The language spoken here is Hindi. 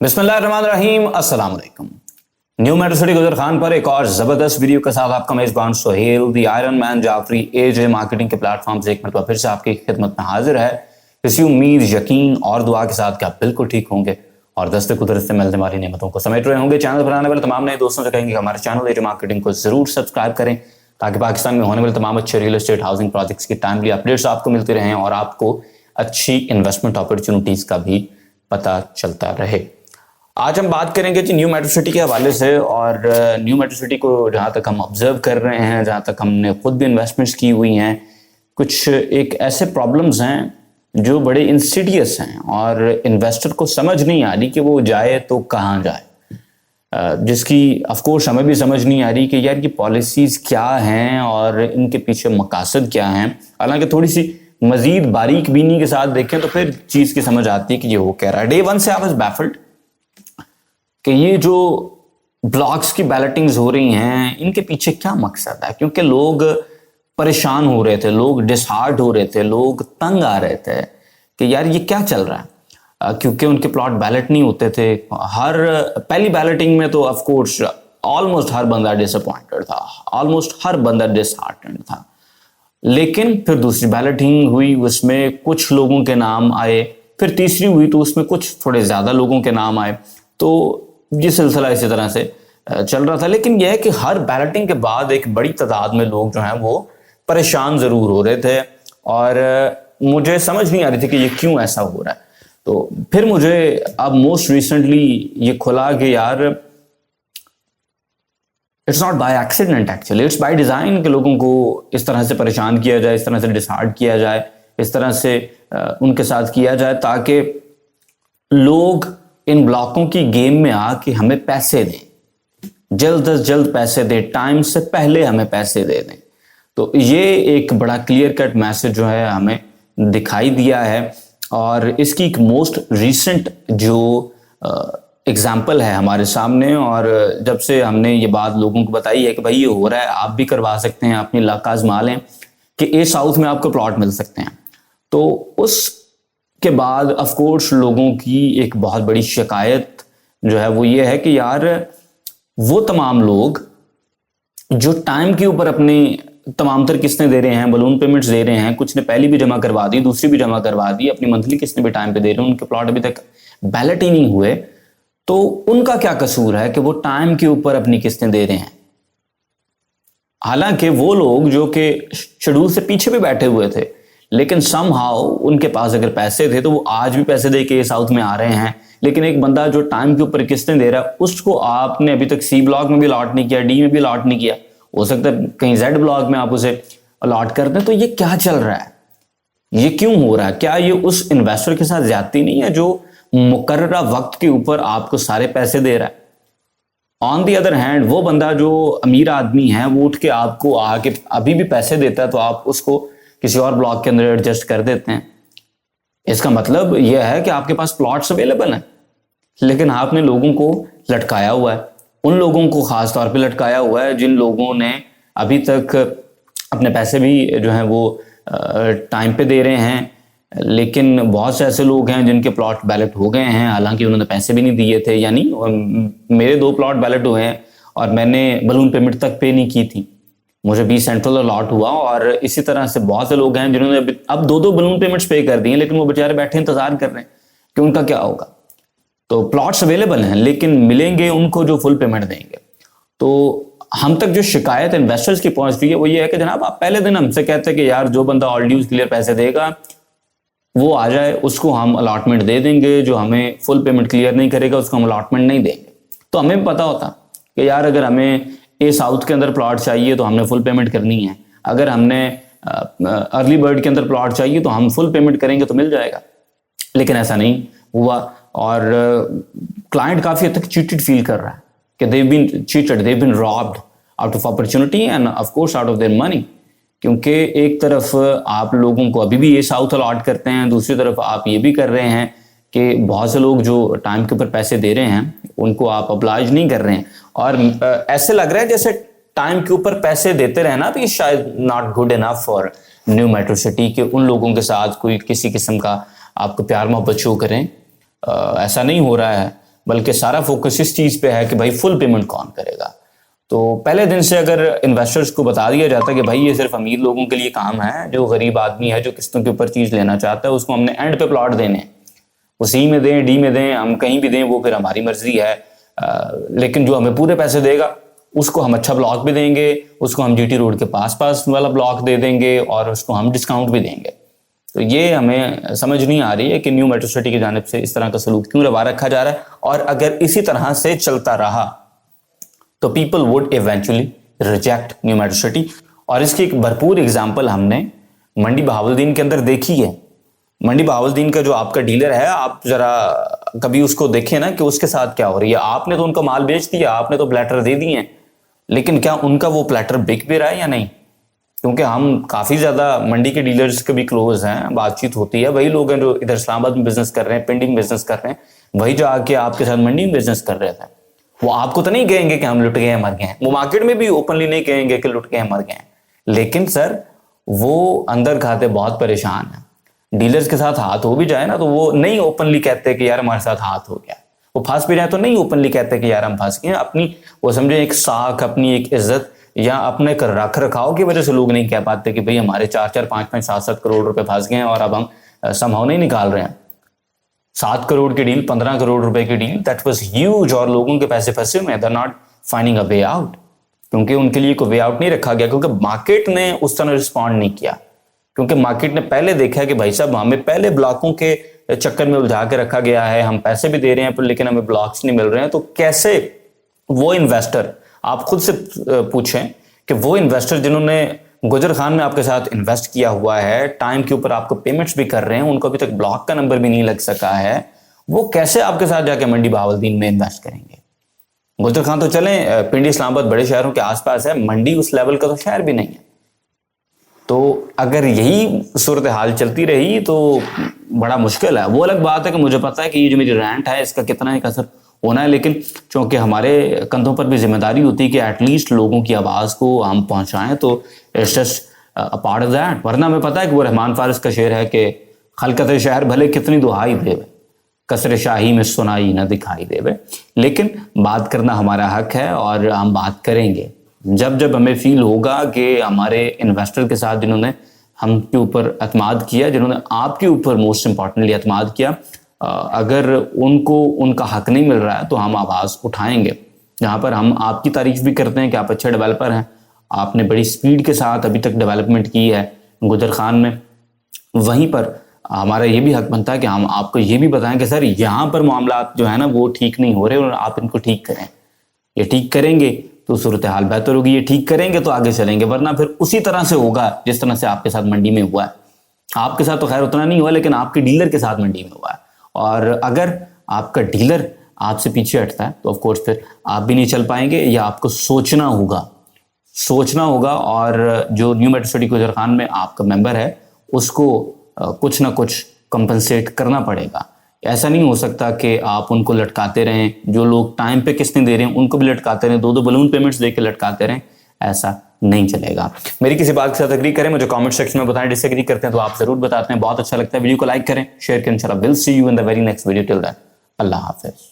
बिस्मिल्लाहिर्रहमानिर्रहीम, अस्सलाम वालेकुम। न्यू मेट्रो सिटी गुजर खान पर एक और जबरदस्त वीडियो के साथ आपका मेजबान Sohail the iron man Jafri AJ marketing के प्लेटफॉर्म से एक मरतबा फिर से आपकी खिदमत में हाजिर है। इसी उम्मीद, यकीन और दुआ के साथ कि आप बिल्कुल ठीक होंगे और दस्ते कुदरत से मिलने वाली नेमतों को समेट रहे होंगे। चैनल पर आने वाले तमाम नए दोस्तों से कहेंगे कि हमारे चैनल एजे मार्केटिंग को जरूर सब्सक्राइब करें ताकि पाकिस्तान में होने वाले तमाम अच्छे रियल एस्टेट हाउसिंग प्रोजेक्ट्स की टाइमली अपडेट्स आपको मिलती रहें और आपको अच्छी इन्वेस्टमेंट अपॉर्चुनिटीज का भी पता चलता रहे। आज हम बात करेंगे जी न्यू मेट्रो सिटी के हवाले से, और न्यू मेट्रो सिटी को जहाँ तक हम ऑब्जर्व कर रहे हैं, जहाँ तक हमने खुद भी इन्वेस्टमेंट्स की हुई हैं, कुछ एक ऐसे प्रॉब्लम्स हैं जो बड़े इंसिडियस हैं और इन्वेस्टर को समझ नहीं आ रही कि वो जाए तो कहाँ जाए, जिसकी ऑफकोर्स हमें भी समझ नहीं आ रही कि यार ये पॉलिसीज क्या हैं और इनके पीछे मकासद क्या हैं। हालांकि थोड़ी सी मजीद बारीक बीनी के साथ देखें तो फिर चीज की समझ आती है कि ये हो क्या रहा है। डे वन से आई वाज बैफल्ड कि ये जो ब्लॉक्स की बैलेटिंग्स हो रही हैं इनके पीछे क्या मकसद है, क्योंकि लोग परेशान हो रहे थे, लोग डिसहार्ट हो रहे थे, लोग तंग आ रहे थे कि यार ये क्या चल रहा है, क्योंकि उनके प्लॉट बैलेट नहीं होते थे। हर पहली बैलेटिंग में तो ऑफ कोर्स ऑलमोस्ट हर बंदा डिसअपॉइंटेड था, ऑलमोस्ट हर बंदा डिसहार्टेंड था। लेकिन फिर दूसरी बैलेटिंग हुई, उसमें कुछ लोगों के नाम आए, फिर तीसरी हुई तो उसमें कुछ थोड़े ज्यादा लोगों के नाम आए, तो ये सिलसिला इसी तरह से चल रहा था। लेकिन यह है कि हर बैलेटिंग के बाद एक बड़ी तादाद में लोग जो हैं वो परेशान जरूर हो रहे थे और मुझे समझ नहीं आ रही थी कि ये क्यों ऐसा हो रहा है। तो फिर मुझे अब मोस्ट रिसेंटली ये खुला कि यार it's not by accident, actually it's by design कि लोगों को इस तरह से परेशान किया जाए, इस तरह से डिसहार्ट किया जाए, इस तरह से उनके साथ किया जाए ताकि लोग इन ब्लॉकों की गेम में आके हमें पैसे दें, जल्द से जल्द पैसे दें, टाइम से पहले हमें पैसे दे दें। तो ये एक बड़ा क्लियर कट मैसेज जो है हमें दिखाई दिया है और इसकी एक मोस्ट रीसेंट जो एग्जाम्पल है हमारे सामने। और जब से हमने ये बात लोगों को बताई है कि भाई ये हो रहा है, आप भी करवा सकते हैं, अपनी लक आजमा लें कि ए साउथ में आपको प्लॉट मिल सकते हैं, तो उस के बाद ऑफ कोर्स लोगों की एक बहुत बड़ी शिकायत जो है वो ये है कि यार वो तमाम लोग जो टाइम के ऊपर अपने तमाम तर किस्तें दे रहे हैं, बलून पेमेंट्स दे रहे हैं, कुछ ने पहली भी जमा करवा दी, दूसरी भी जमा करवा दी, अपनी मंथली किस्तें भी टाइम पे दे रहे हैं, उनके प्लॉट अभी तक बैलेट ही नहीं हुए, तो उनका क्या कसूर है कि वो टाइम के ऊपर अपनी किस्तें दे रहे हैं। हालांकि वो लोग जो कि शेड्यूल से पीछे भी बैठे हुए थे, लेकिन समहाउ उनके पास अगर पैसे थे तो वो आज भी पैसे दे के साउथ में आ रहे हैं। लेकिन एक बंदा जो टाइम के ऊपर किस्तें दे रहा है उसको आपने अभी तक सी ब्लॉक में भी अलॉट नहीं किया, डी में भी अलॉट नहीं किया, हो सकता है कहीं जेड ब्लॉक में आप उसे अलॉट कर दें। तो ये क्या चल रहा है, ये क्यों हो रहा है? क्या ये उस इन्वेस्टर के साथ ज्यादती नहीं है जो मुकर्ररा वक्त के ऊपर आपको सारे पैसे दे रहा है? ऑन दी अदर हैंड वो बंदा जो अमीर आदमी है वो उठ के आपको आके अभी भी पैसे देता है तो आप उसको किसी और ब्लॉक के अंदर एडजस्ट कर देते हैं। इसका मतलब यह है कि आपके पास प्लॉट्स अवेलेबल हैं, लेकिन आपने लोगों को लटकाया हुआ है। उन लोगों को खास तौर पे लटकाया हुआ है जिन लोगों ने अभी तक अपने पैसे भी जो हैं वो टाइम पे दे रहे हैं, लेकिन बहुत से ऐसे लोग हैं जिनके प्लॉट बैलेट हो गए हैं हालांकि उन्होंने पैसे भी नहीं दिए थे। यानी मेरे 2 प्लॉट बैलेट हुए हैं और मैंने बलून पेमेंट तक पे नहीं की थी, मुझे 20 सेंट्रल अलॉट हुआ। और इसी तरह से बहुत से लोग हैं जिन्होंने अब 2-2 बलून पेमेंट्स पे कर दिए, लेकिन वो बेचारे बैठे इंतजार कर रहे हैं कि उनका क्या होगा। तो प्लॉट्स अवेलेबल हैं लेकिन मिलेंगे उनको जो फुल पेमेंट देंगे। तो हम तक जो शिकायत इन्वेस्टर्स की पहुंच रही है वो ये है कि जनाब आप पहले दिन हमसे कहते हैं कि यार जो बंदा ऑल ड्यूज क्लियर पैसे देगा वो आ जाए, उसको हम अलॉटमेंट दे देंगे, जो हमें फुल पेमेंट क्लियर नहीं करेगा उसको हम अलॉटमेंट नहीं देंगे। तो हमें भी पता होता कि यार अगर हमें ए साउथ के अंदर प्लॉट चाहिए तो हमने फुल पेमेंट करनी है, अगर हमने अर्ली बर्ड के अंदर प्लॉट चाहिए तो हम फुल पेमेंट करेंगे तो मिल जाएगा। लेकिन ऐसा नहीं हुआ और क्लाइंट काफी हद तक चीटेड फील कर रहा है कि they've been cheated, they've been robbed out of opportunity and of course out of their money। क्योंकि एक तरफ आप लोगों को अभी भी ये साउथ अलॉट करते हैं, दूसरी तरफ आप ये भी कर रहे हैं कि बहुत से लोग जो टाइम के ऊपर पैसे दे रहे हैं उनको आप अब्लाइज नहीं कर रहे हैं। और ऐसे लग रहा है जैसे टाइम के ऊपर पैसे देते रहना भी शायद not good enough for new metro city के उन लोगों के साथ कोई किसी किस्म का आपको प्यार मोहब्बत शो करें। ऐसा नहीं हो रहा है। बल्कि सारा फोकस इस चीज पे है कि भाई फुल पेमेंट कौन करेगा। तो पहले दिन से अगर इन्वेस्टर्स को बता दिया जाता है कि भाई ये सिर्फ अमीर लोगों के लिए काम है, जो गरीब आदमी है जो किस्तों के ऊपर चीज लेना चाहता है उसको हमने एंड पे प्लॉट देने, वो सी में दें, डी में दें, हम कहीं भी दें, वो फिर हमारी मर्जी है। लेकिन जो हमें पूरे पैसे देगा उसको हम अच्छा ब्लॉक भी देंगे, उसको हम जीटी रोड के पास पास वाला ब्लॉक दे देंगे और उसको हम डिस्काउंट भी देंगे। तो ये हमें समझ नहीं आ रही है कि न्यू मेट्रो सिटी की जानिब से इस तरह का सलूक क्यों रवा रखा जा रहा है। और अगर इसी तरह से चलता रहा तो people would eventually reject new metro city. और इसकी एक भरपूर एग्जाम्पल हमने मंडी बहावलदीन के अंदर देखी है। मंडी बहावलदीन का जो आपका डीलर है, आप जरा कभी उसको देखें ना कि उसके साथ क्या हो रही है। आपने तो उनका माल बेच दिया, आपने तो प्लेटर दे दिए हैं, लेकिन क्या उनका वो प्लेटर बिक भी रहा है या नहीं? क्योंकि हम काफी ज्यादा मंडी के डीलर्स के भी क्लोज हैं, बातचीत होती है। वही लोग हैं जो इधर इस्लामाबाद में बिजनेस कर रहे हैं, पिंडी में बिजनेस कर रहे हैं, वही जो आके आपके साथ मंडी में बिजनेस कर रहे थे। वो आपको तो नहीं कहेंगे कि हम लुट गए हैं, मर गए हैं। वो मार्केट में भी ओपनली नहीं कहेंगे कि लुट गए हैं, मर गए हैं। लेकिन सर वो अंदर खाते बहुत परेशान है। डीलर्स के साथ हाथ हो भी जाए ना तो वो नहीं ओपनली कहते कि यार हमारे साथ हाथ हो गया। वो फंस भी जाए तो नहीं ओपनली कहते कि यार हम फंस गए। अपनी वो समझे एक साख, अपनी एक इज्जत या अपने कर रख रखाव की वजह से लोग नहीं कह पाते कि भाई हमारे 4-4, 5-5, 7-7 करोड़ रुपए फंस गए हैं और अब हम समहाउ नहीं निकाल रहे हैं। 7 करोड़ की डील, 15 करोड़ रुपए की डील, दैट वाज ह्यूज। और लोगों के पैसे फंसे हुए, they are not finding a way out, क्योंकि उनके लिए कोई वे आउट नहीं रखा गया, क्योंकि मार्केट ने उस तरह रिस्पॉन्ड नहीं किया। क्योंकि मार्केट ने पहले देखा कि भाई साहब हमें पहले ब्लॉकों के चक्कर में उलझा के रखा गया है, हम पैसे भी दे रहे हैं पर लेकिन हमें ब्लॉक्स नहीं मिल रहे हैं। तो कैसे वो इन्वेस्टर, आप खुद से पूछें कि वो इन्वेस्टर जिन्होंने गुजर खान में आपके साथ इन्वेस्ट किया हुआ है, टाइम के ऊपर आपको पेमेंट्स भी कर रहे हैं, उनको अभी तक ब्लॉक का नंबर भी नहीं लग सका है, वो कैसे आपके साथ जाके मंडी बहावलदीन में इन्वेस्ट करेंगे? गुजर खान तो चले पिंडी इस्लामाबाद बड़े शहरों के आसपास है, मंडी उस लेवल का तो शहर भी नहीं है। तो अगर यही सूरत हाल चलती रही तो बड़ा मुश्किल है। वो अलग बात है कि मुझे पता है कि ये जो मेरी रैंट है इसका कितना एक असर होना है, लेकिन चूंकि हमारे कंधों पर भी जिम्मेदारी होती है कि एटलीस्ट लोगों की आवाज को हम पहुंचाएं, तो it's just a part of that. वरना हमें पता है कि वो रहमान फारिस का शेर है कि खलकत शहर भले कितनी दुहाई देवे, कसर शाही में सुनाई न दिखाई देवे। लेकिन बात करना हमारा हक है और हम बात करेंगे जब जब हमें फील होगा कि हमारे इन्वेस्टर के साथ जिन्होंने हम के ऊपर एतमाद किया, जिन्होंने आपके ऊपर मोस्ट इंपॉर्टेंटली एतमाद किया, अगर उनको उनका हक नहीं मिल रहा है तो हम आवाज़ उठाएंगे। जहाँ पर हम आपकी तारीफ भी करते हैं कि आप अच्छे डेवलपर हैं, आपने बड़ी स्पीड के साथ अभी तक डेवलपमेंट की है गुजर खान में, वहीं पर हमारा ये भी हक बनता है कि हम आपको ये भी बताएं कि सर यहाँ पर मामला जो है ना वो ठीक नहीं हो रहे और आप इनको ठीक करें। ये ठीक करेंगे तो सूरत हाल बेहतर होगी, ये ठीक करेंगे तो आगे चलेंगे, वरना फिर उसी तरह से होगा जिस तरह से आपके साथ मंडी में हुआ है। आपके साथ तो खैर उतना नहीं हुआ, लेकिन आपके डीलर के साथ मंडी में हुआ है। और अगर आपका डीलर आपसे पीछे हटता है तो ऑफ कोर्स फिर आप भी नहीं चल पाएंगे, या आपको सोचना होगा। और जो न्यू मेट्रो सिटी गुजर खान में आपका मेंबर है उसको कुछ ना कुछ कंपनसेट करना पड़ेगा। ऐसा नहीं हो सकता कि आप उनको लटकाते रहें, जो लोग टाइम पे किस्तें दे रहे हैं उनको भी लटकाते रहें, 2-2 बलून पेमेंट्स देके लटकाते रहें, ऐसा नहीं चलेगा। मेरी किसी बात के साथ एग्री करें, मुझे कमेंट सेक्शन में बताएं। डिसएग्री करते हैं तो आप जरूर बताते हैं। बहुत अच्छा लगता है। वीडियो को लाइक करें, शेयर करें। इंशाल्लाह will see you in the very next video. Till that, Allah Hafiz.